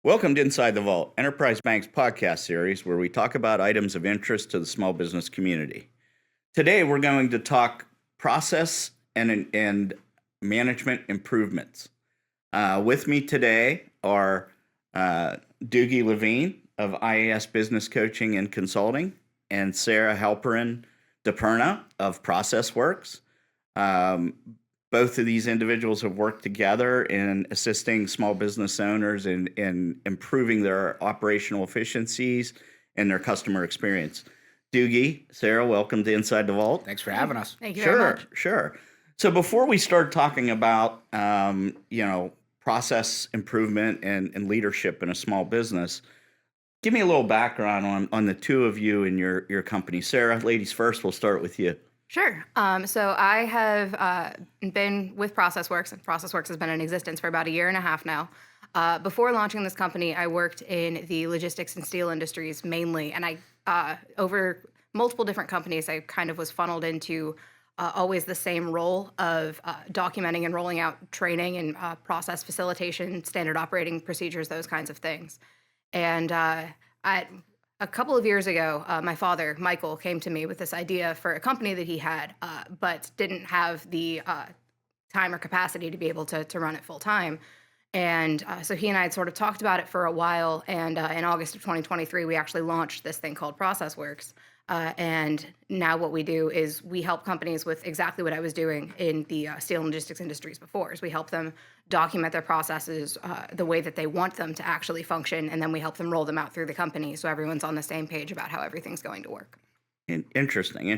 Welcome to Inside the Vault, Enterprise Bank's podcast series where we talk about items of interest to the small business community. Today, we're going to talk process and management improvements. With me today are Doogie Levine of IAS Business Coaching and Consulting and Sarah Halperin DiPerna of ProcessWorks. Both of these individuals have worked together in assisting small business owners in improving their operational efficiencies and their customer experience. Doogie, Sarah, welcome to Inside the Vault. Thanks for having us. Thank you very much. Sure. So before we start talking about, process improvement and leadership in a small business, give me a little background on the two of you and your company. Sarah, ladies first, we'll start with you. Sure. So I have been with ProcessWorks, and ProcessWorks has been in existence for about a year and a half now. Before launching this company, I worked in the logistics and steel industries mainly, and I over multiple different companies, I kind of was funneled into always the same role of documenting and rolling out training and process facilitation, standard operating procedures, those kinds of things. And a couple of years ago, my father, Michael, came to me with this idea for a company that he had, but didn't have the time or capacity to be able to run it full time. And so he and I had sort of talked about it for a while. And in August of 2023, we actually launched this thing called ProcessWorks. And now what we do is we help companies with exactly what I was doing in the steel and logistics industries before, is we help them document their processes the way that they want them to actually function, and then we help them roll them out through the company so everyone's on the same page about how everything's going to work. Interesting.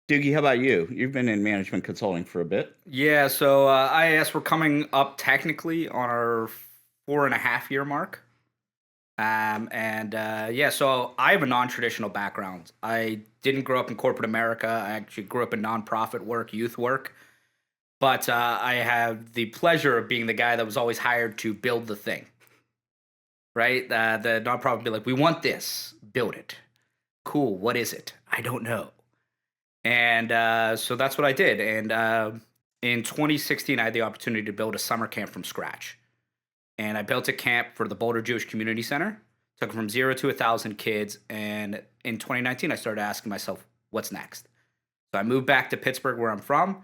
Doogie, how about you? You've been in management consulting for a bit. Yeah, so IAS, we're coming up technically on our 4.5-year mark. So I have a non-traditional background. I didn't grow up in corporate America. I actually grew up in nonprofit work, youth work. But I have the pleasure of being the guy that was always hired to build the thing, right? The nonprofit would be like, we want this, build it. Cool, what is it? I don't know. And so that's what I did. And in 2016, I had the opportunity to build a summer camp from scratch. And I built a camp for the Boulder Jewish Community Center. Took it from 0 to 1,000 kids. And in 2019, I started asking myself, what's next? So I moved back to Pittsburgh, where I'm from,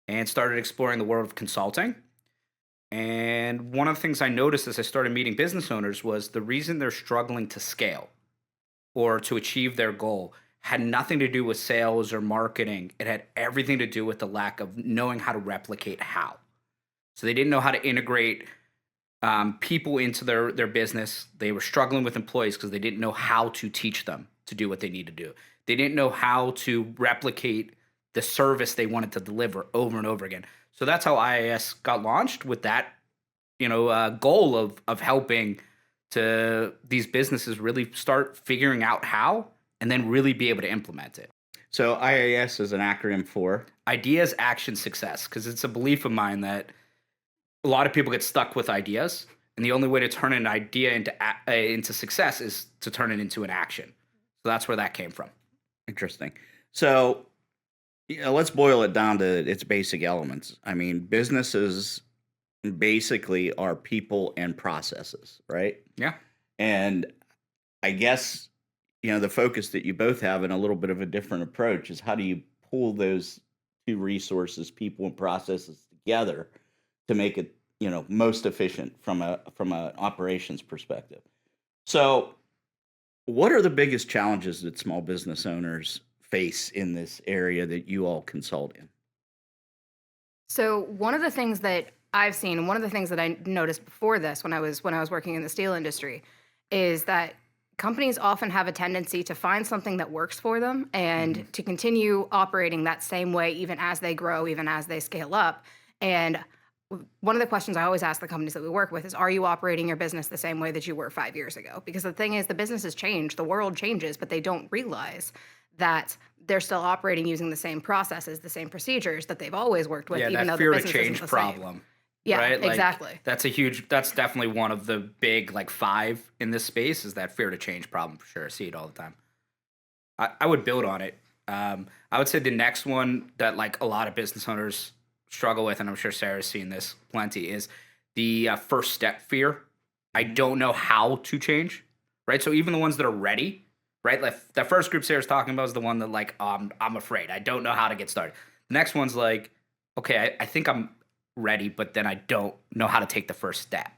and started exploring the world of consulting. And one of the things I noticed as I started meeting business owners was the reason they're struggling to scale or to achieve their goal had nothing to do with sales or marketing. It had everything to do with the lack of knowing how to replicate how. So they didn't know how to integrate people into their business. They were struggling with employees because they didn't know how to teach them to do what they need to do. They didn't know how to replicate the service they wanted to deliver over and over again. So that's how IAS got launched, with that, goal of helping to these businesses really start figuring out how and then really be able to implement it. So IAS is an acronym for? Ideas, Action, Success, because it's a belief of mine that a lot of people get stuck with ideas, and the only way to turn an idea into success is to turn it into an action. So that's where that came from. Interesting. So let's boil it down to its basic elements. I mean, businesses basically are people and processes, right? Yeah. And I guess, the focus that you both have in a little bit of a different approach is how do you pull those two resources, people and processes, together to make it, most efficient from an operations perspective. So what are the biggest challenges that small business owners face in this area that you all consult in? So one of the things that I've seen, and one of the things that I noticed before this when I was working in the steel industry, is that companies often have a tendency to find something that works for them and to continue operating that same way even as they grow, even as they scale up. And one of the questions I always ask the companies that we work with is, are you operating your business the same way that you were 5 years ago? Because the thing is, the business has changed, the world changes, but they don't realize that they're still operating using the same processes, the same procedures that they've always worked with, even though the business isn't the same. Fear to change problem. Yeah, right? Exactly. That's definitely one of the big 5 in this space, is that fear to change problem for sure. I see it all the time. I would build on it. I would say the next one that a lot of business owners struggle with, and I'm sure Sarah's seen this plenty, is the first step fear. I don't know how to change, right? So even the ones that are ready, right? Like the first group Sarah's talking about is the one that like, I'm afraid. I don't know how to get started. The next one's like, okay, I think I'm ready, but then I don't know how to take the first step.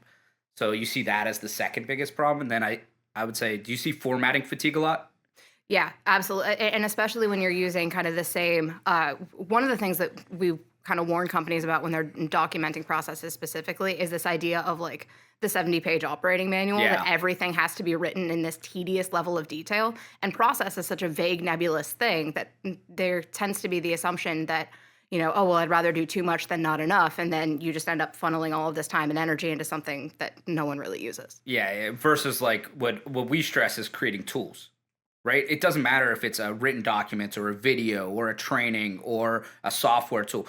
So you see that as the second biggest problem. And then I would say, do you see formatting fatigue a lot? Yeah, absolutely. And especially when you're using kind of the same, one of the things that we kind of warn companies about when they're documenting processes specifically is this idea of like the 70-page operating manual, that everything has to be written in this tedious level of detail. And process is such a vague, nebulous thing that there tends to be the assumption that, you know, oh, well, I'd rather do too much than not enough. And then you just end up funneling all of this time and energy into something that no one really uses. Yeah, versus like what we stress is creating tools, right? It doesn't matter if it's a written document or a video or a training or a software tool,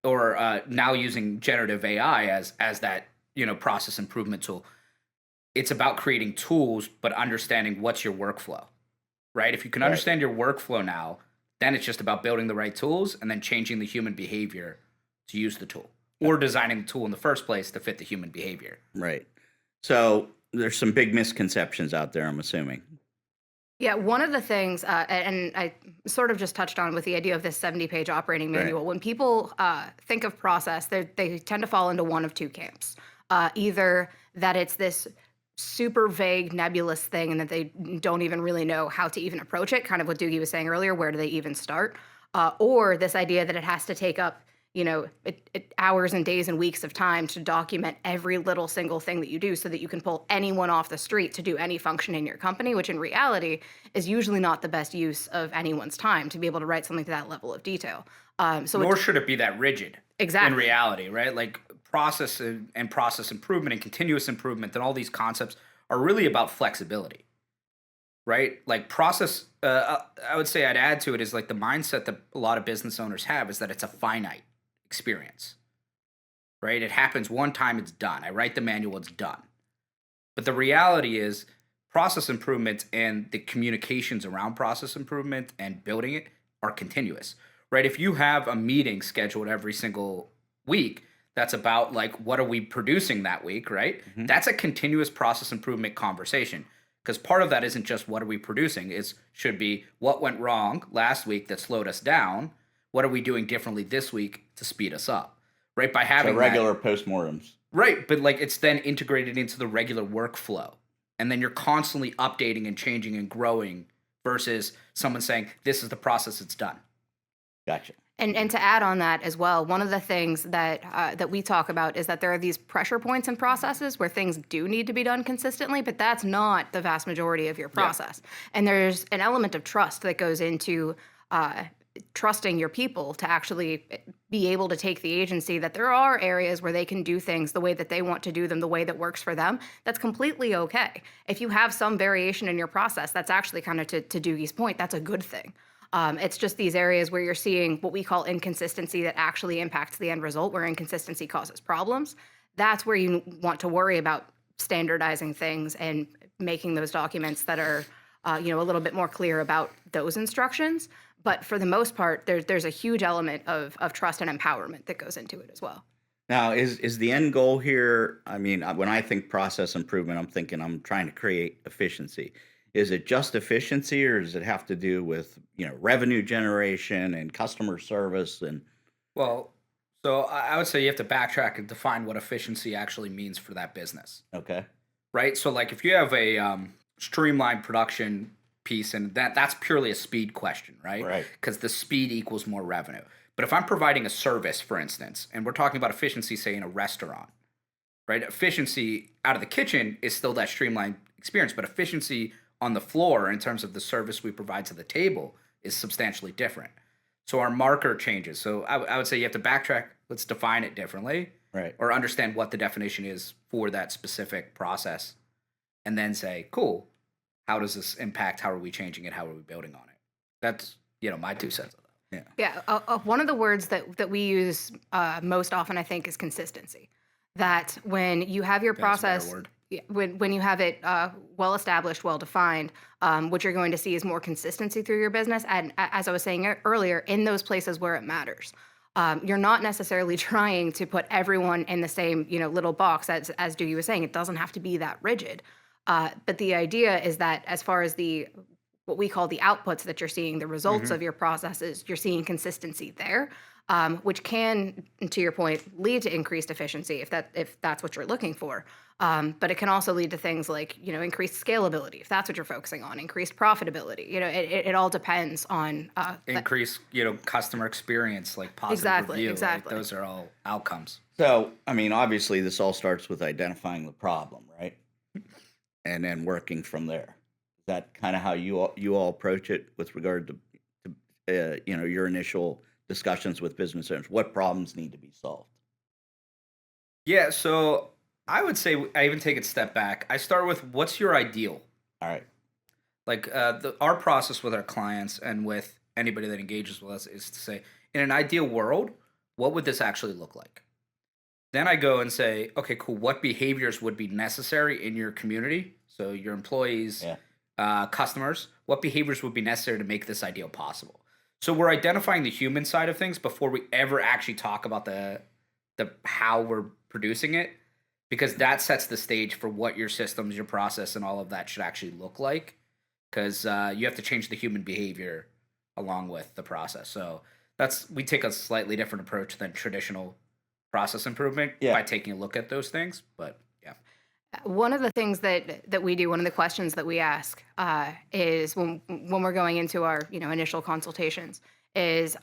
or now using generative AI as that, you know, process improvement tool. It's about creating tools, but understanding what's your workflow, right? If you can understand your workflow now, then it's just about building the right tools and then changing the human behavior to use the tool, or designing the tool in the first place to fit the human behavior. Right. So there's some big misconceptions out there, I'm assuming. Yeah, one of the things, and I sort of just touched on with the idea of this 70-page operating manual, when people think of process, they tend to fall into one of two camps. Either that it's this super vague, nebulous thing and that they don't even really know how to even approach it, kind of what Doogie was saying earlier, where do they even start? Or this idea that it has to take up, you know, hours and days and weeks of time to document every little single thing that you do so that you can pull anyone off the street to do any function in your company, which in reality is usually not the best use of anyone's time to be able to write something to that level of detail. Nor should it be that rigid. Exactly. In reality, right? Like process and process improvement and continuous improvement and all these concepts are really about flexibility, right? Like process, I would say I'd add to it is like the mindset that a lot of business owners have is that it's a finite experience, right? It happens one time, it's done. I write the manual, it's done. But the reality is process improvement and the communications around process improvement and building it are continuous, right? If you have a meeting scheduled every single week, that's about like, what are we producing that week, right? Mm-hmm. That's a continuous process improvement conversation, because part of that isn't just what are we producing, it should be what went wrong last week that slowed us down. What are we doing differently this week to speed us up, right? By having regular postmortems. Right, but like it's then integrated into the regular workflow. And then you're constantly updating and changing and growing versus someone saying, this is the process, it's done. Gotcha. And to add on that as well, one of the things that that we talk about is that there are these pressure points in processes where things do need to be done consistently, but that's not the vast majority of your process. Yeah. And there's an element of trust that goes into trusting your people to actually be able to take the agency, that there are areas where they can do things the way that they want to do them, the way that works for them. That's completely okay. If you have some variation in your process, that's actually kind of to Doogie's point, that's a good thing. It's just these areas where you're seeing what we call inconsistency that actually impacts the end result, where inconsistency causes problems. That's where you want to worry about standardizing things and making those documents that are a little bit more clear about those instructions. But for the most part, there's a huge element of trust and empowerment that goes into it as well. Now, is the end goal here, I mean, when I think process improvement, I'm thinking I'm trying to create efficiency. Is it just efficiency, or does it have to do with, revenue generation and customer service? And well, so I would say you have to backtrack and define what efficiency actually means for that business. Okay. Right? So like if you have a streamlined production piece, and that's purely a speed question, right? Right. Because the speed equals more revenue. But if I'm providing a service, for instance, and we're talking about efficiency, say in a restaurant, right? Efficiency out of the kitchen is still that streamlined experience, but efficiency on the floor in terms of the service we provide to the table is substantially different. So our marker changes. So I would say you have to backtrack. Let's define it differently, right? Or understand what the definition is for that specific process, and then say, cool, how does this impact? How are we changing it? How are we building on it? That's, my 2 cents of that. Yeah. One of the words that we use most often, I think, is consistency. That when you have your process, when you have it well established, well defined, what you're going to see is more consistency through your business. And as I was saying earlier, in those places where it matters. You're not necessarily trying to put everyone in the same, little box as Doogie was saying. It doesn't have to be that rigid. But the idea is that as far as the what we call the outputs that you're seeing, the results Mm-hmm. of your processes, you're seeing consistency there, which can, to your point, lead to increased efficiency if that's what you're looking for. But it can also lead to things like increased scalability if that's what you're focusing on, increased profitability. It all depends on Increase, customer experience, like positive review. Like exactly. those are all outcomes. So, I mean, obviously, this all starts with identifying the problem, right? And then working from there. Is that kind of how you all approach it with regard to your initial discussions with business owners? What problems need to be solved? Yeah, so I would say I even take it a step back. I start with what's your ideal? All right. Like our process with our clients and with anybody that engages with us is to say, in an ideal world, what would this actually look like? Then I go and say, okay, cool. What behaviors would be necessary in your community? So your employees, Yeah. customers, what behaviors would be necessary to make this ideal possible? So we're identifying the human side of things before we ever actually talk about the how we're producing it, because that sets the stage for what your systems, your process, and all of that should actually look like. Because you have to change the human behavior along with the process. So we take a slightly different approach than traditional process improvement Yeah. by taking a look at those things. But yeah. One of the things that we do, one of the questions that we ask is when we're going into our initial consultations is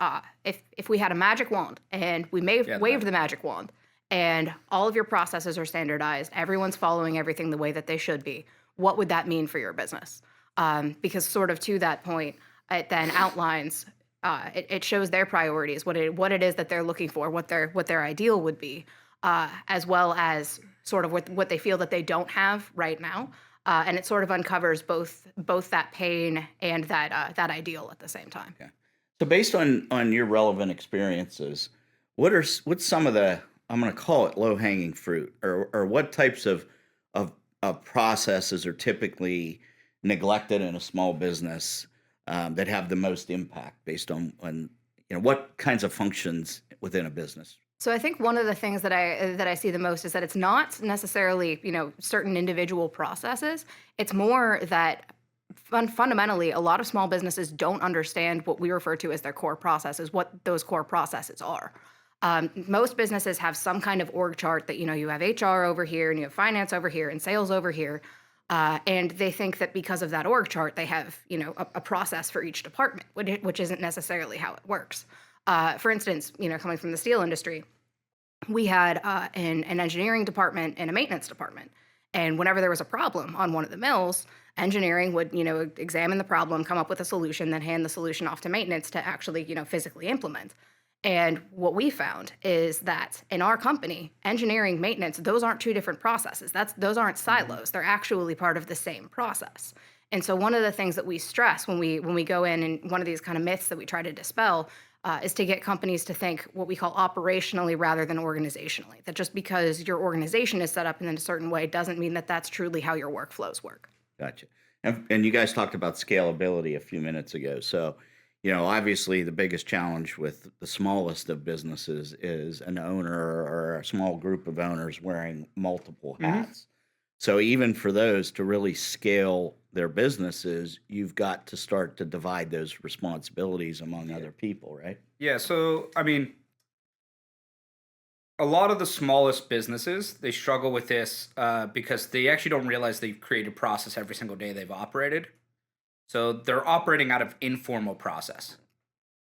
if we had a magic wand and we Yeah, waved the magic wand and all of your processes are standardized, everyone's following everything the way that they should be, what would that mean for your business? Because sort of to that point, it then outlines. It shows their priorities, what it is that they're looking for, what their ideal would be, as well as sort of what they feel that they don't have right now, and it sort of uncovers both that pain and that ideal at the same time. Okay. So, based on your relevant experiences, what's some of the, I'm going to call it low hanging fruit, or what types of of processes are typically neglected in a small business that have the most impact based on what kinds of functions within a business? So I think one of the things that I see the most is that it's not necessarily certain individual processes. It's more that fundamentally a lot of small businesses don't understand what we refer to as their core processes, what those core processes are. Most businesses have some kind of org chart that you have HR over here and you have finance over here and sales over here, and they think that because of that org chart they have a process for each department, which isn't necessarily how it works. For instance, coming from the steel industry, we had an engineering department and a maintenance department. And whenever there was a problem on one of the mills, engineering would, examine the problem, come up with a solution, then hand the solution off to maintenance to actually, physically implement. And what we found is that in our company, engineering, maintenance, those aren't two different processes. Those aren't silos. They're actually part of the same process. And so one of the things that we stress when we go in, and one of these kind of myths that we try to dispel, is to get companies to think what we call operationally rather than organizationally. That just because your organization is set up in a certain way doesn't mean that that's truly how your workflows work. Gotcha. And you guys talked about scalability a few minutes ago. So, obviously the biggest challenge with the smallest of businesses is an owner or a small group of owners wearing multiple hats. So even for those to really scale their businesses, you've got to start to divide those responsibilities among other people, right? Yeah. So, I mean, a lot of the smallest businesses, they struggle with this because they actually don't realize they've created process every single day they've operated. So they're operating out of informal process,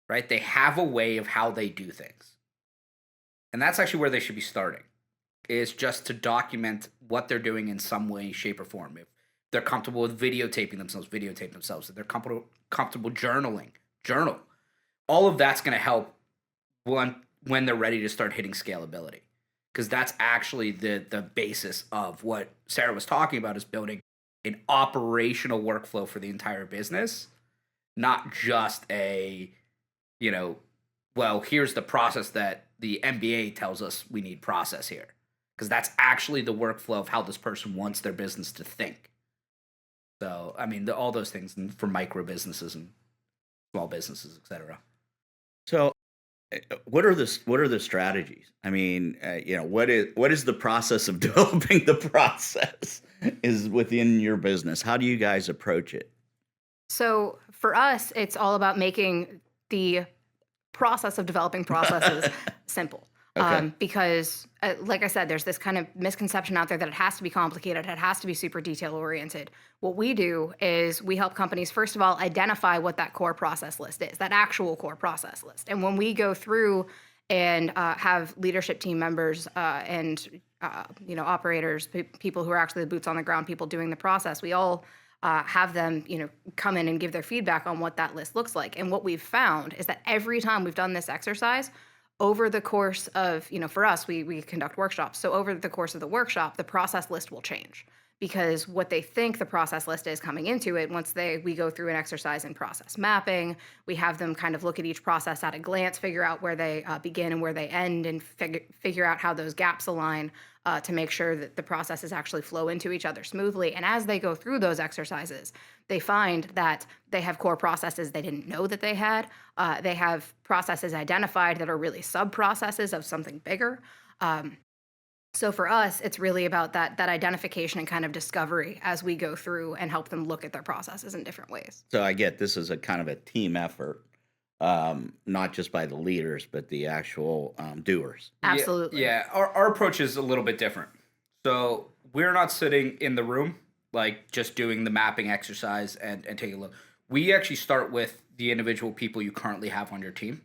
right? They have a way of how they do things. And that's actually where they should be starting, is just to document what they're doing in some way, shape, or form. If they're comfortable with videotaping themselves, videotape themselves. If they're comfortable journaling, journal. All of that's going to help when they're ready to start hitting scalability. Because that's actually the basis of what Sarah was talking about, is building an operational workflow for the entire business, not just well, here's the process that the MBA tells us we need process here. Because that's actually the workflow of how this person wants their business to think. So, I mean, all those things for micro businesses and small businesses, etc. So What are the strategies? I mean, what is the process of developing the process is within your business? How do you guys approach it? So for us, it's all about making the process of developing processes simple. Okay. Because, like I said, there's this kind of misconception out there that it has to be complicated, it has to be super detail oriented. What we do is we help companies, first of all, identify what that core process list is, that actual core process list. And when we go through and have leadership team members and operators, people who are actually the boots on the ground, people doing the process, we all have them, come in and give their feedback on what that list looks like. And what we've found is that every time we've done this exercise, over the course of, for us, we conduct workshops. So over the course of the workshop, the process list will change because what they think the process list is coming into it, we go through an exercise in process mapping, we have them kind of look at each process at a glance, figure out where they begin and where they end, and figure out how those gaps align to make sure that the processes actually flow into each other smoothly. And as they go through those exercises, they find that they have core processes they didn't know that they had. They have processes identified that are really sub-processes of something bigger. So for us, it's really about that identification and kind of discovery as we go through and help them look at their processes in different ways. So I get this is a kind of a team effort, not just by the leaders, but the actual doers. Absolutely. Yeah. Our approach is a little bit different. So we're not sitting in the room, like just doing the mapping exercise and taking a look. We actually start with the individual people you currently have on your team.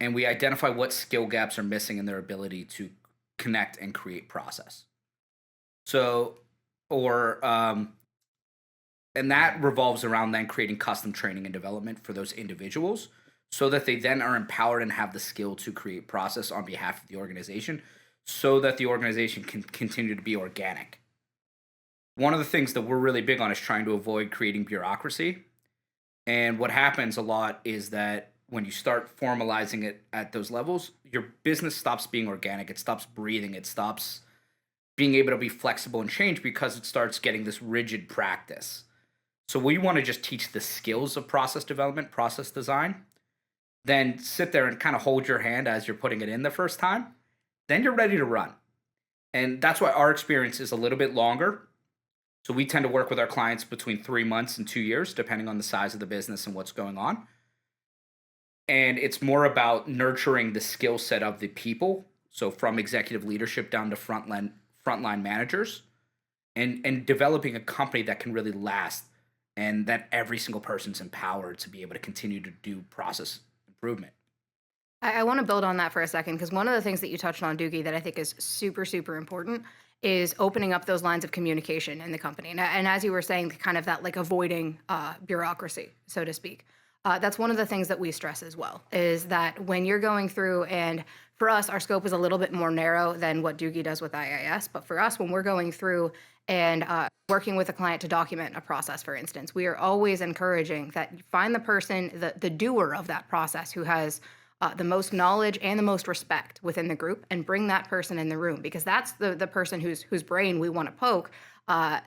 And we identify what skill gaps are missing in their ability to connect and create process. So, and that revolves around then creating custom training and development for those individuals so that they then are empowered and have the skill to create process on behalf of the organization so that the organization can continue to be organic. One of the things that we're really big on is trying to avoid creating bureaucracy. And what happens a lot is that when you start formalizing it at those levels, your business stops being organic. It stops breathing. It stops being able to be flexible and change because it starts getting this rigid practice. So we want to just teach the skills of process development, process design, then sit there and kind of hold your hand as you're putting it in the first time. Then you're ready to run. And that's why our experience is a little bit longer. So we tend to work with our clients between 3 months and 2 years, depending on the size of the business and what's going on. And it's more about nurturing the skill set of the people. So from executive leadership down to frontline managers and developing a company that can really last and that every single person's empowered to be able to continue to do process improvement. I want to build on that for a second because one of the things that you touched on, Doogie, that I think is super, super important is opening up those lines of communication in the company. And as you were saying, kind of that like avoiding bureaucracy, so to speak. That's one of the things that we stress as well, is that when you're going through, and for us, our scope is a little bit more narrow than what Doogie does with IIS, but for us, when we're going through and working with a client to document a process, for instance, we are always encouraging that you find the person, the doer of that process who has the most knowledge and the most respect within the group and bring that person in the room because that's the person whose brain we want to poke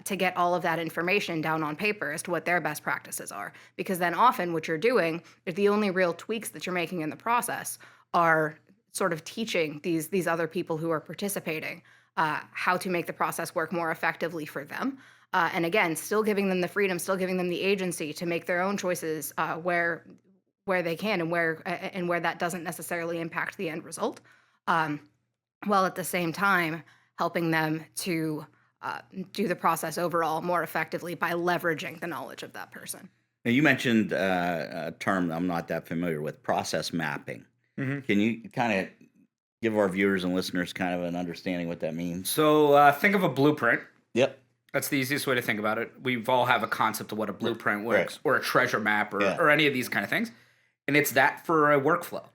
to get all of that information down on paper as to what their best practices are. Because then often what you're doing is the only real tweaks that you're making in the process are sort of teaching these other people who are participating how to make the process work more effectively for them. And again, still giving them the freedom, still giving them the agency to make their own choices where they can and where that doesn't necessarily impact the end result, while at the same time helping them to do the process overall more effectively by leveraging the knowledge of that person. Now, you mentioned a term I'm not that familiar with, process mapping. Mm-hmm. Can you kind of give our viewers and listeners kind of an understanding what that means? So think of a blueprint. Yep. That's the easiest way to think about it. We've all have a concept of what a blueprint works, Right. or a treasure map, or any of these kind of things. And it's that for a workflow.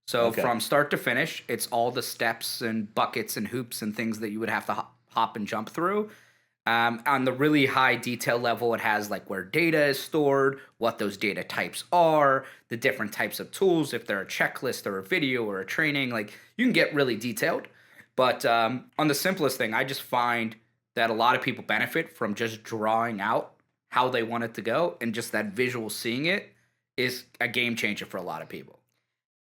So Okay. from start to finish, it's all the steps and buckets and hoops and things that you would have to hop and jump through. On the really high detail level, it has like where data is stored, what those data types are, the different types of tools, if they're a checklist or a video or a training, like you can get really detailed. But on the simplest thing, I just find that a lot of people benefit from just drawing out how they want it to go, and just that visual seeing it is a game changer for a lot of people.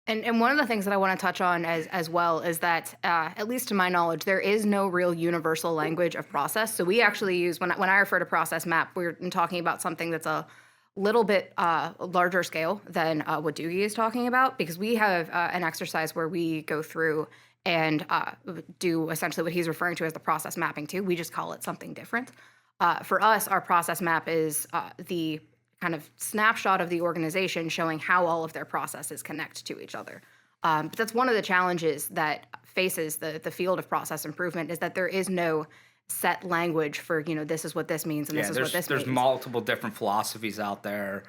And one of the things that I want to touch on as well is that, at least to my knowledge, there is no real universal language of process. So we actually use, when I refer to process map, we're talking about something that's a little bit larger scale than what Doogie is talking about, because we have an exercise where we go through and do essentially what he's referring to as the process mapping too. We just call it something different. For us, our process map is the kind of snapshot of the organization showing how all of their processes connect to each other. But that's one of the challenges that faces the field of process improvement, is that there is no set language for, this is what this means and this is what this there's means. multiple different philosophies out there,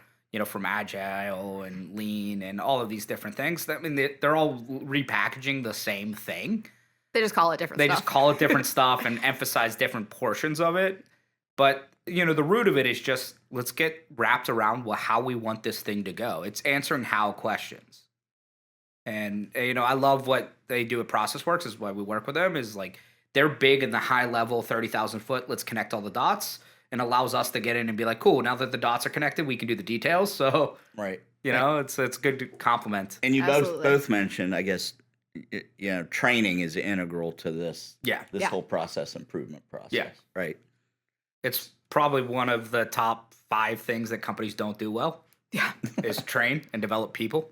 from agile and lean and all of these different things. I mean, they're all repackaging the same thing. They just call it different They stuff. just call it different stuff and emphasize different portions of it. But, the root of it is just, let's get wrapped around how we want this thing to go. It's answering how questions. And, I love what they do at ProcessWorks, is why we work with them, is like, they're big in the high level, 30,000 foot, let's connect all the dots, and allows us to get in and be like, cool, now that the dots are connected, we can do the details. So, Right. it's good to complement. And you Absolutely. both mentioned, I guess, training is integral to this. Yeah. This Yeah. whole process improvement process. Yeah. Right. It's probably one of the top 5 things that companies don't do well. Yeah. Is train and develop people.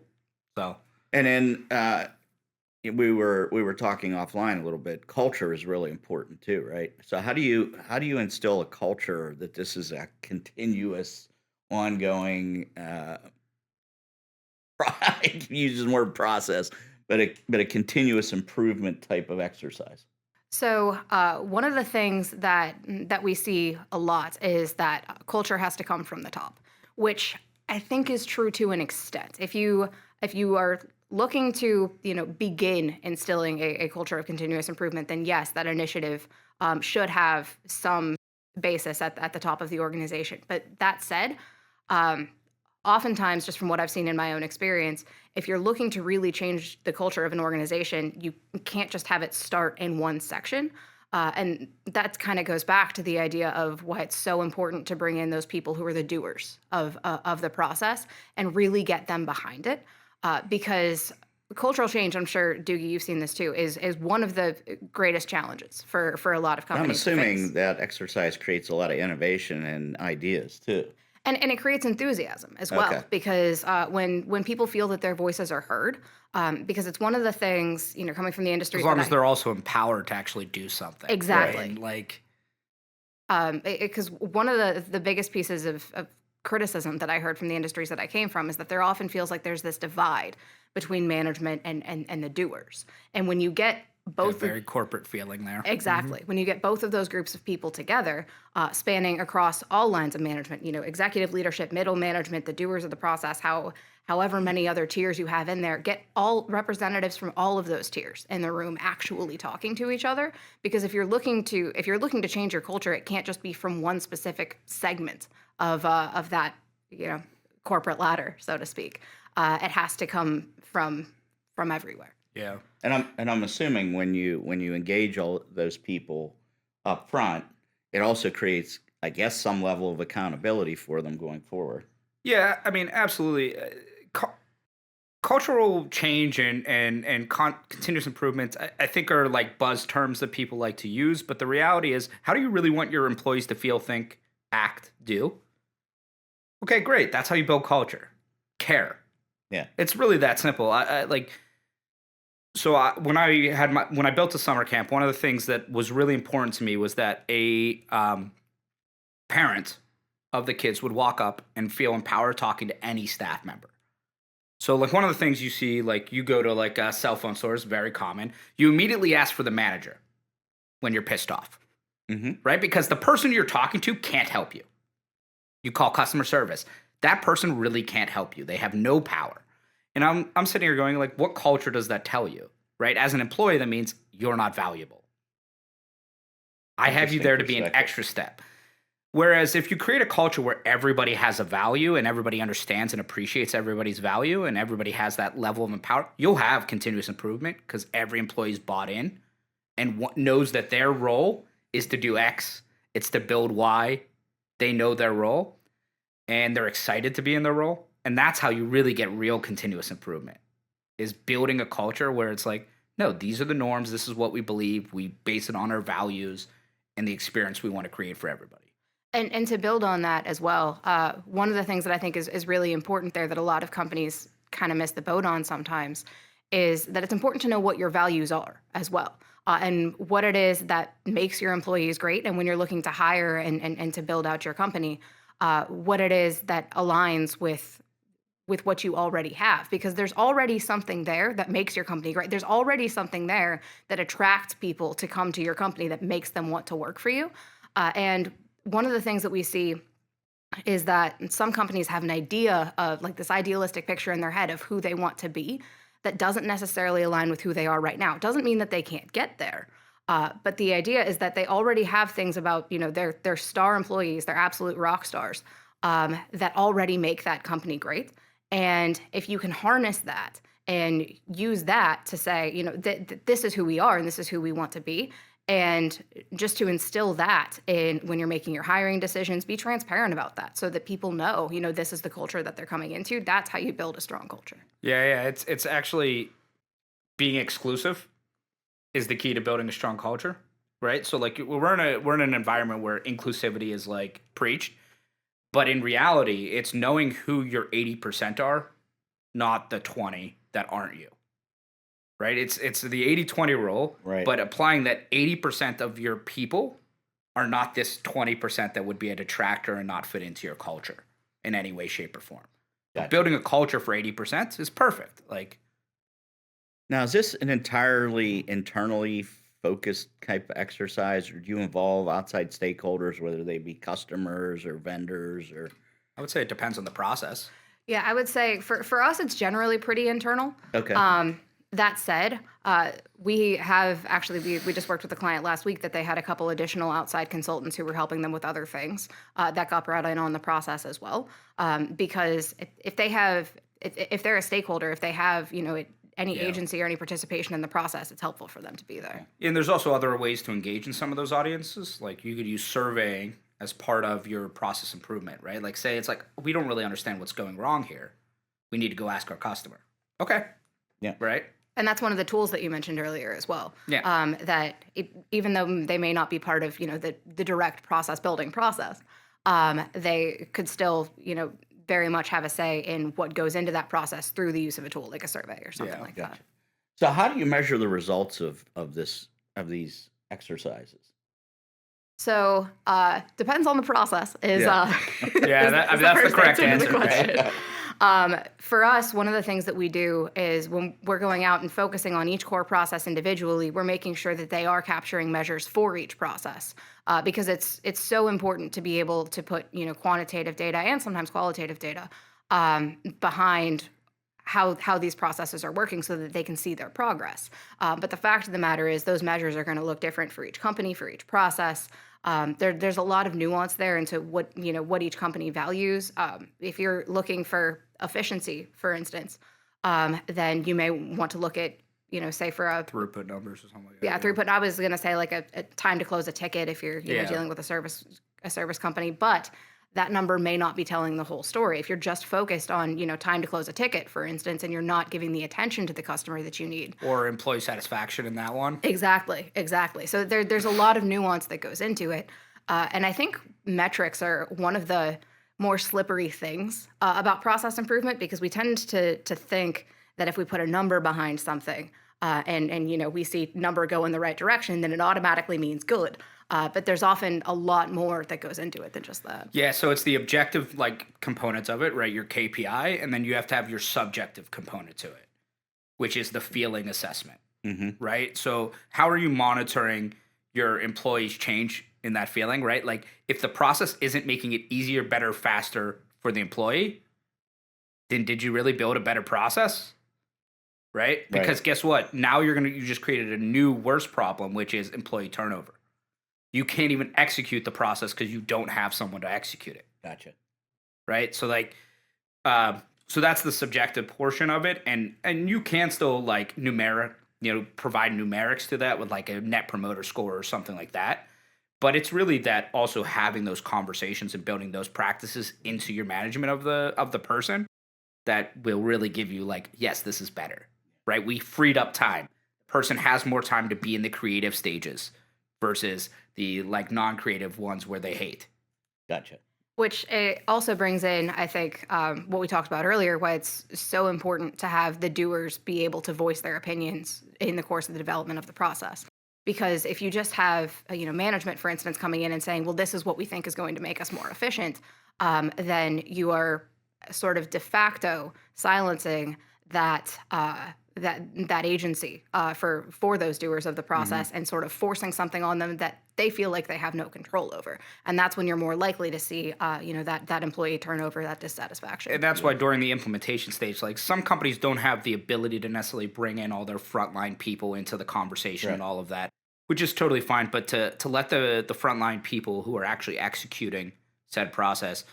So, And then we were talking offline a little bit. Culture is really important too, right? So how do you instill a culture that this is a continuous, ongoing, I use the word process, but a continuous improvement type of exercise? So one of the things that we see a lot is that culture has to come from the top, which I think is true to an extent. If you are looking to begin instilling a culture of continuous improvement, then yes, that initiative should have some basis at the top of the organization. But that said, oftentimes, just from what I've seen in my own experience, if you're looking to really change the culture of an organization, you can't just have it start in one section. And that kind of goes back to the idea of why it's so important to bring in those people who are the doers of the process and really get them behind it. Because cultural change, I'm sure, Doogie, you've seen this too, is one of the greatest challenges for a lot of I'm companies to face. assuming that exercise creates a lot of innovation and ideas too. And it creates enthusiasm as well, Okay. because when people feel that their voices are heard, because it's one of the things, coming from the industry. as long that as they're also empowered to actually do something. Exactly. Right? And like, because one of the biggest pieces of criticism that I heard from the industries that I came from is that there often feels like there's this divide between management and the doers. And when you get a both very corporate feeling there. Exactly. When you get both of those groups of people together, spanning across all lines of management, executive leadership, middle management, the doers of the process, however many other tiers you have in there, get all representatives from all of those tiers in the room actually talking to each other. Because if you're looking to change your culture, it can't just be from one specific segment of that corporate ladder, so to speak. It has to come from everywhere. Yeah. And I'm assuming when you engage all those people up front, it also creates, I guess, some level of accountability for them going forward. Yeah, I mean, absolutely. Cultural change and continuous improvements, I think, are like buzz terms that people like to use. But the reality is, how do you really want your employees to feel, think, act, do? Okay, great. That's how you build culture. Care. Yeah. It's really that simple. I like. So when I built a summer camp, one of the things that was really important to me was that a parent of the kids would walk up and feel empowered talking to any staff member. So like one of the things you see, like you go to like a cell phone store, is very common. You immediately ask for the manager when you're pissed off, right? Because the person you're talking to can't help you. You call customer service. That person really can't help you. They have no power. And I'm sitting here going like, what culture does that tell you, right? As an employee, that means you're not valuable. I have you there to be an extra step. Whereas if you create a culture where everybody has a value and everybody understands and appreciates everybody's value and everybody has that level of empowerment, you'll have continuous improvement because every employee's bought in and knows that their role is to do X. It's to build Y. They know their role and they're excited to be in their role. And that's how you really get real continuous improvement, is building a culture where it's like, no, these are the norms. This is what we believe. We base it on our values and the experience we want to create for everybody. And to build on that as well, one of the things that I think is really important there that a lot of companies kind of miss the boat on sometimes is that it's important to know what your values are as well, and what it is that makes your employees great. And when you're looking to hire and to build out your company, what it is that aligns with what you already have, because there's already something there that makes your company great. There's already something there that attracts people to come to your company, that makes them want to work for you. And one of the things that we see is that some companies have an idea of like this idealistic picture in their head of who they want to be that doesn't necessarily align with who they are right now. It doesn't mean that they can't get there. But the idea is that they already have things about, their star employees, their absolute rock stars, that already make that company great. And if you can harness that and use that to say, this is who we are and this is who we want to be, and just to instill that in when you're making your hiring decisions, be transparent about that so that people know, this is the culture that they're coming into. That's how you build a strong culture. Yeah. It's actually being exclusive is the key to building a strong culture, right? So like we're in an environment where inclusivity is like preached. But in reality, it's knowing who your 80% are, not the 20 that aren't you. Right? It's the 80-20 rule, right, but applying that 80% of your people are not this 20% that would be a detractor and not fit into your culture in any way, shape, or form. Gotcha. Building a culture for 80% is perfect. Like, now, is this an entirely internally focused type of exercise, or do you involve outside stakeholders, whether they be customers or vendors? Or I would say it depends on the process. Yeah, I would say for us, it's generally pretty internal. Okay. That said, we have actually, we just worked with a client last week that they had a couple additional outside consultants who were helping them with other things that got brought in on the process as well. Because if they're a stakeholder, if they have, any agency or any participation in the process, it's helpful for them to be there. And there's also other ways to engage in some of those audiences. Like you could use surveying as part of your process improvement, right? Like say it's like, we don't really understand what's going wrong here. We need to go ask our customer. Okay. Yeah. Right. And that's one of the tools that you mentioned earlier as well. Yeah. Even though they may not be part of, the direct process building process, they could still, very much have a say in what goes into that process through the use of a tool like a survey or something like that. So how do you measure the results of these exercises? So depends on the process. That's the correct answer. Right? For us, one of the things that we do is when we're going out and focusing on each core process individually, we're making sure that they are capturing measures for each process, because it's so important to be able to put quantitative data and sometimes qualitative data behind how these processes are working so that they can see their progress. But the fact of the matter is those measures are going to look different for each company, for each process. There's a lot of nuance there into what each company values. If you're looking for efficiency, for instance, then you may want to look at say for a throughput numbers or something like that. Yeah, throughput. I was going to say like a time to close a ticket if you're dealing with a service company, but that number may not be telling the whole story. If you're just focused on time to close a ticket, for instance, and you're not giving the attention to the customer that you need, or employee satisfaction in that one. Exactly. So there's a lot of nuance that goes into it, and I think metrics are one of the more slippery things about process improvement, because we tend to think that if we put a number behind something and we see number go in the right direction, then it automatically means good. But there's often a lot more that goes into it than just that. Yeah, so it's the objective components of it, right? Your KPI, and then you have to have your subjective component to it, which is the feeling assessment, right? So how are you monitoring your employees' change in that feeling, right? Like if the process isn't making it easier, better, faster for the employee, then did you really build a better process? Right? Because guess what? Now you just created a new worse problem, which is employee turnover. You can't even execute the process because you don't have someone to execute it. Gotcha. Right? So so that's the subjective portion of it, and you can still provide numerics to that with like a net promoter score or something like that. But it's really that also having those conversations and building those practices into your management of the person that will really give you yes, this is better. right? We freed up time. Person has more time to be in the creative stages versus the like non-creative ones where they hate. Gotcha. Which also brings in, I think, what we talked about earlier, why it's so important to have the doers be able to voice their opinions in the course of the development of the process. Because if you just have, management, for instance, coming in and saying, well, this is what we think is going to make us more efficient, then you are sort of de facto silencing that agency for those doers of the process and sort of forcing something on them that they feel like they have no control over. And that's when you're more likely to see, that employee turnover, that dissatisfaction. And that's why during the implementation stage, like some companies don't have the ability to necessarily bring in all their frontline people into the conversation and all of that, which is totally fine. But to let the frontline people who are actually executing said process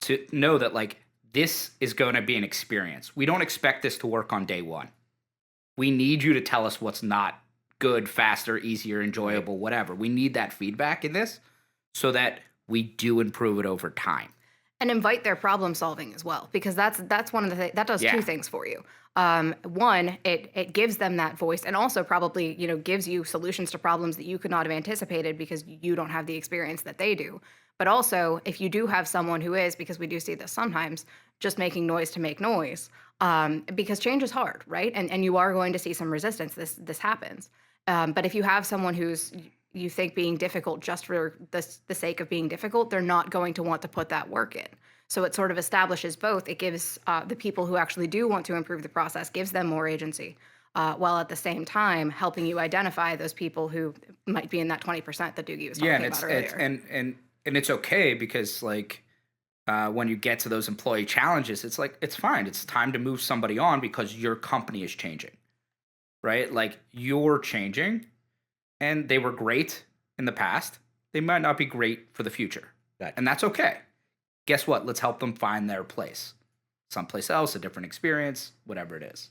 to know that like this is going to be an experience. We don't expect this to work on day one. We need you to tell us what's not good, faster, easier, enjoyable, whatever. We need that feedback in this so that we do improve it over time. And invite their problem solving as well, because that's one of the things that does two things for you. One, it gives them that voice, and also probably gives you solutions to problems that you could not have anticipated because you don't have the experience that they do. But also, if you do have someone who is, because we do see this sometimes, just making noise to make noise, because change is hard, right? And you are going to see some resistance. This happens. But if you have someone who's you think being difficult just for the sake of being difficult, they're not going to want to put that work in. So it sort of establishes both. It gives the people who actually do want to improve the process, gives them more agency, while at the same time helping you identify those people who might be in that 20% that Doogie was talking about earlier. And it's okay because like when you get to those employee challenges, it's like, it's fine. It's time to move somebody on because your company is changing, right? Like you're changing and they were great in the past. They might not be great for the future. Gotcha. And that's okay. Guess what? Let's help them find their place. Someplace else, a different experience, whatever it is.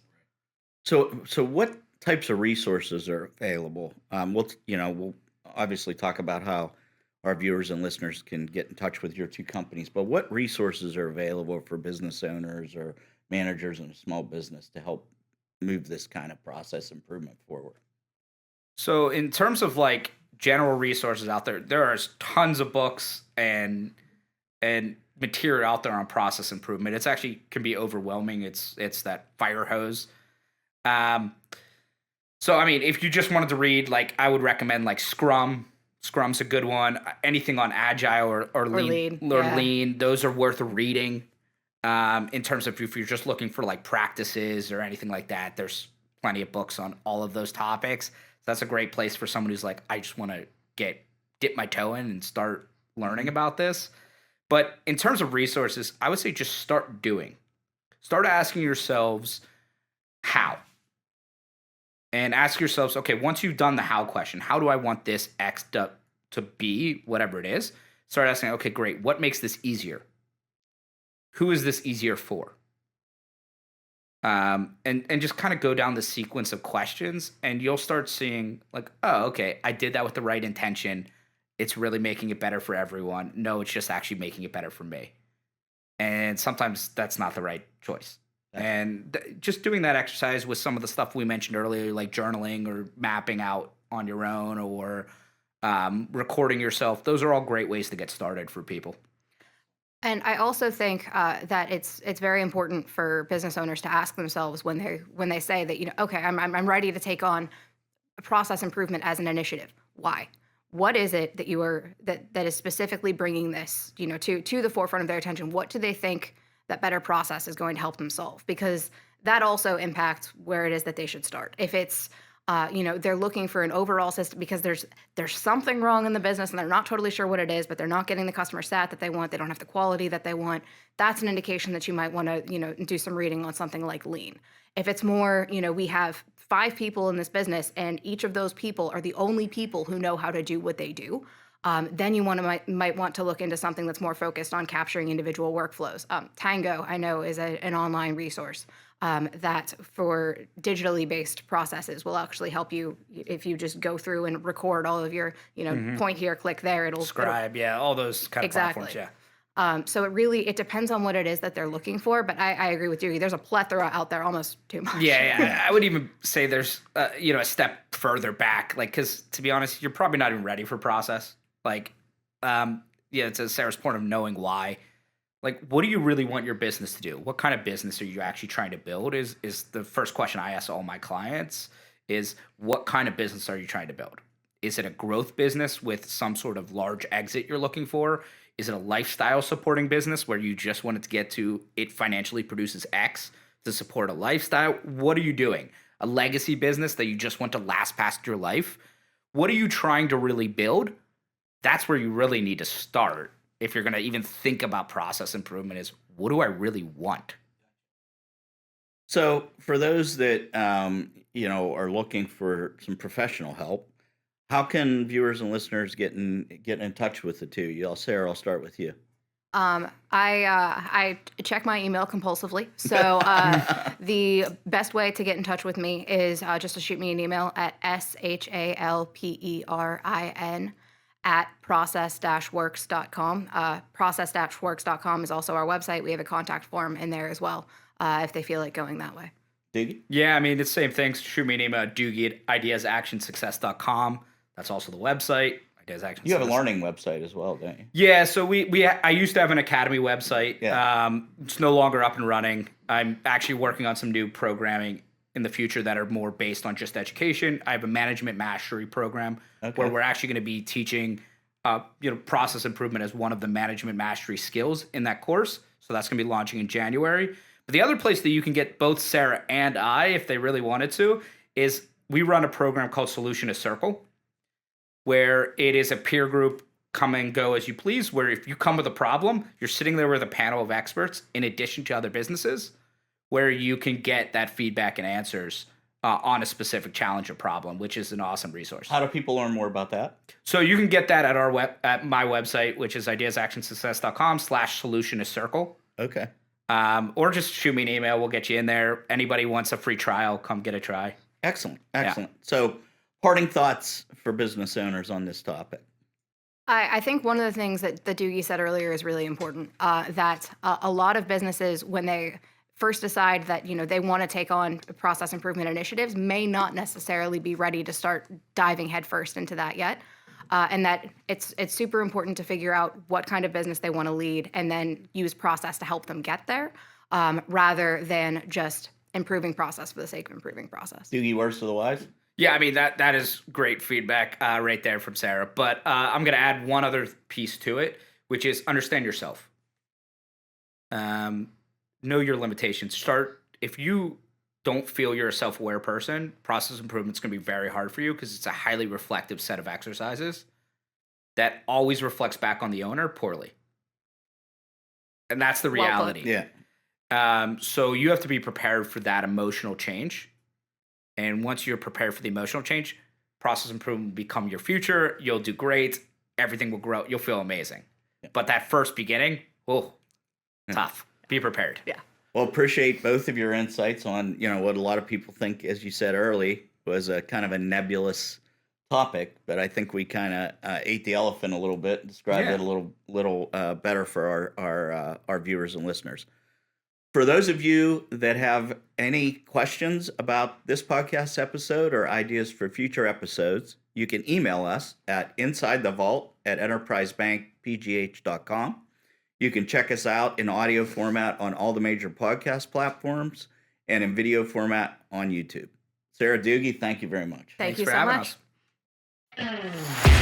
So what types of resources are available? We'll obviously talk about how our viewers and listeners can get in touch with your two companies, but what resources are available for business owners or managers in a small business to help move this kind of process improvement forward? So in terms of like general resources out there, there are tons of books and material out there on process improvement. It's actually can be overwhelming. It's that fire hose. So I mean, if you just wanted to read, like I would recommend like Scrum. Scrum's a good one. Anything on Agile or Lean, those are worth reading. In terms of if you're just looking for like practices or anything like that, there's plenty of books on all of those topics. So that's a great place for someone who's like, I just want to dip my toe in and start learning about this. But in terms of resources, I would say just start doing. Start asking yourselves how. And ask yourselves, okay, once you've done the how question, how do I want this X to be, whatever it is? Start asking, okay, great. What makes this easier? Who is this easier for? And just kind of go down the sequence of questions, and you'll start seeing like, oh, okay, I did that with the right intention. It's really making it better for everyone. No, it's just actually making it better for me. And sometimes that's not the right choice. And just doing that exercise with some of the stuff we mentioned earlier, like journaling or mapping out on your own or recording yourself, those are all great ways to get started for people. And I also think that it's very important for business owners to ask themselves when they say that, okay, I'm ready to take on process improvement as an initiative. Why? What is it that you are that is specifically bringing this, to the forefront of their attention? What do they think that better process is going to help them solve? Because that also impacts where it is that they should start. If it's they're looking for an overall system because there's something wrong in the business and they're not totally sure what it is, but they're not getting the customer sat that they want. They don't have the quality that they want. That's an indication that you might want to, do some reading on something like Lean. If it's more, we have 5 people in this business and each of those people are the only people who know how to do what they do, then you might want to look into something that's more focused on capturing individual workflows. Tango, I know, is an online resource that for digitally based processes will actually help you if you just go through and record all of your, point here, click there. It'll Scribe, all those kind of platforms, yeah. So it depends on what it is that they're looking for. But I agree with you. There's a plethora out there, almost too much. Yeah. I would even say there's, a step further back. Like, because to be honest, you're probably not even ready for process. Like, to Sarah's point of knowing why. Like, what do you really want your business to do? What kind of business are you actually trying to build? Is the first question I ask all my clients is, what kind of business are you trying to build? Is it a growth business with some sort of large exit you're looking for? Is it a lifestyle supporting business where you just want it to get to it financially produces X to support a lifestyle? What are you doing? A legacy business that you just want to last past your life? What are you trying to really build? That's where you really need to start. If you're going to even think about process improvement, is what do I really want? So for those that are looking for some professional help, how can viewers and listeners get in touch with the two? Sarah, I'll start with you. I check my email compulsively. So the best way to get in touch with me is just to shoot me an email at shalperin@process-works.com. Process-works.com is also our website. We have a contact form in there as well if they feel like going that way. Doogie? Yeah, I mean, it's the same thing. Shoot me an email at doogie@ideasactionsuccess.com. That's also the website. You have a learning website as well, don't you? Yeah, so I used to have an academy website. Yeah. It's no longer up and running. I'm actually working on some new programming in the future that are more based on just education. I have a management mastery program where we're actually going to be teaching process improvement as one of the management mastery skills in that course. So that's going to be launching in January. But the other place that you can get both Sarah and I, if they really wanted to, is we run a program called Solution to Circle, where it is a peer group come and go as you please, where if you come with a problem, you're sitting there with a panel of experts in addition to other businesses, where you can get that feedback and answers on a specific challenge or problem, which is an awesome resource. How do people learn more about that? So you can get that at at my website, which is ideasactionsuccess.com/solution to circle. Okay. Or just shoot me an email. We'll get you in there. Anybody wants a free trial, come get a try. Excellent. Yeah. So parting thoughts for business owners on this topic. I think one of the things that Doogie said earlier is really important, that a lot of businesses, when they first decide that they want to take on process improvement initiatives, may not necessarily be ready to start diving headfirst into that yet. And that it's super important to figure out what kind of business they want to lead and then use process to help them get there, rather than just improving process for the sake of improving process. Doogie, words to the wise? Yeah, I mean, that is great feedback right there from Sarah. But I'm going to add one other piece to it, which is understand yourself. Know your limitations. If you don't feel you're a self-aware person, process improvement's going to be very hard for you because it's a highly reflective set of exercises that always reflects back on the owner poorly. And that's the reality. Yeah. So you have to be prepared for that emotional change. And once you're prepared for the emotional change, process improvement will become your future. You'll do great. Everything will grow. You'll feel amazing. Yeah. But that first beginning, tough. Be prepared. Yeah. Well, appreciate both of your insights on, what a lot of people think, as you said early, was a kind of a nebulous topic, but I think we kind of ate the elephant a little bit, described it a little better for our viewers and listeners. For those of you that have any questions about this podcast episode or ideas for future episodes, you can email us at insidethevault@enterprisebankpgh.com. You can check us out in audio format on all the major podcast platforms and in video format on YouTube. Sarah, Doogie, thank you very much. Thanks you for so having much. us.